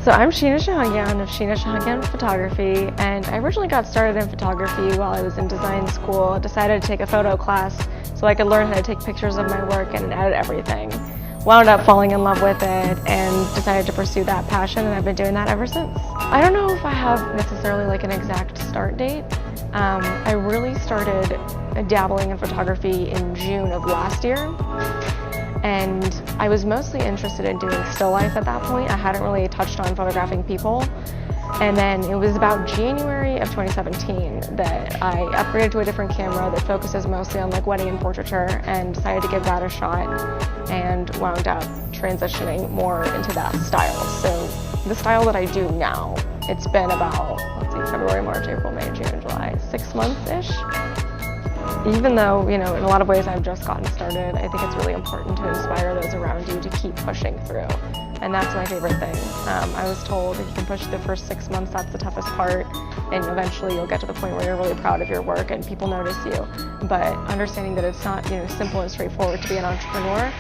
So I'm Sheena Shahangian of Sheena Shahangian Photography, and I originally got started in photography while I was in design school. Decided to take a photo class so I could learn how to take pictures of my work and edit everything. Wound up falling in love with it and decided to pursue that passion, and I've been doing that ever since. I don't know if I have necessarily like an exact start date. I really started dabbling in photography in June of last year. And I was mostly interested in doing still life at that point. I hadn't really touched on photographing people. And then it was about January of 2017 that I upgraded to a different camera that focuses mostly on like wedding and portraiture, and decided to give that a shot and wound up transitioning more into that style. So the style that I do now, it's been about, let's see, February, March, April, May, June, July, 6 months-ish. Even though, in a lot of ways I've just gotten started, I think it's really important to inspire those around you to keep pushing through. And that's my favorite thing. I was told if you can push the first 6 months, that's the toughest part, and eventually you'll get to the point where you're really proud of your work and people notice you. But understanding that it's not, simple and straightforward to be an entrepreneur,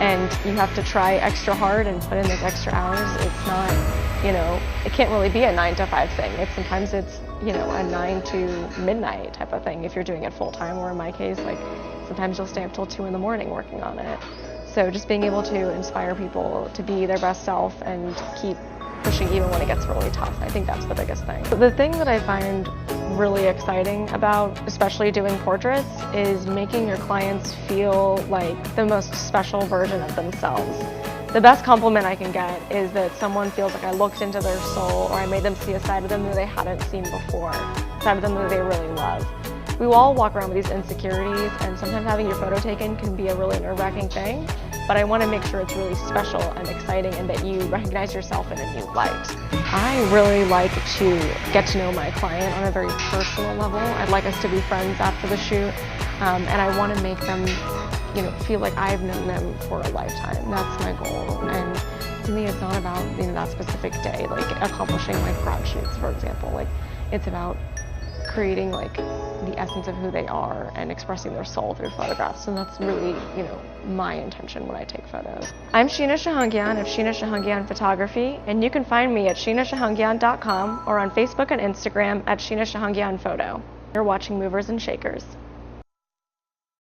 and you have to try extra hard and put in those extra hours. It's not, it can't really be a 9 to 5 thing. Sometimes it's, a 9 to midnight type of thing if you're doing it full time, or in my case, like sometimes you'll stay up till 2 in the morning working on it. So just being able to inspire people to be their best self and keep pushing even when it gets really tough, I think that's the biggest thing. The thing that I find really exciting about, especially doing portraits, is making your clients feel like the most special version of themselves. The best compliment I can get is that someone feels like I looked into their soul, or I made them see a side of them that they hadn't seen before, a side of them that they really love. We all walk around with these insecurities, and sometimes having your photo taken can be a really nerve-wracking thing, but I want to make sure it's really special and exciting and that you recognize yourself in a new light. I really like to get to know my client on a very personal level. I'd like us to be friends after the shoot, and I want to make them feel like I've known them for a lifetime. That's my goal. And to me, it's not about that specific day, like accomplishing like grad shoots, for example. Like, it's about creating like the essence of who they are and expressing their soul through photographs. And that's really, my intention when I take photos. I'm Sheena Shahangian of Sheena Shahangian Photography, and you can find me at sheenashahangian.com or on Facebook and Instagram at Sheena Shahangian Photo. You're watching Movers and Shakers.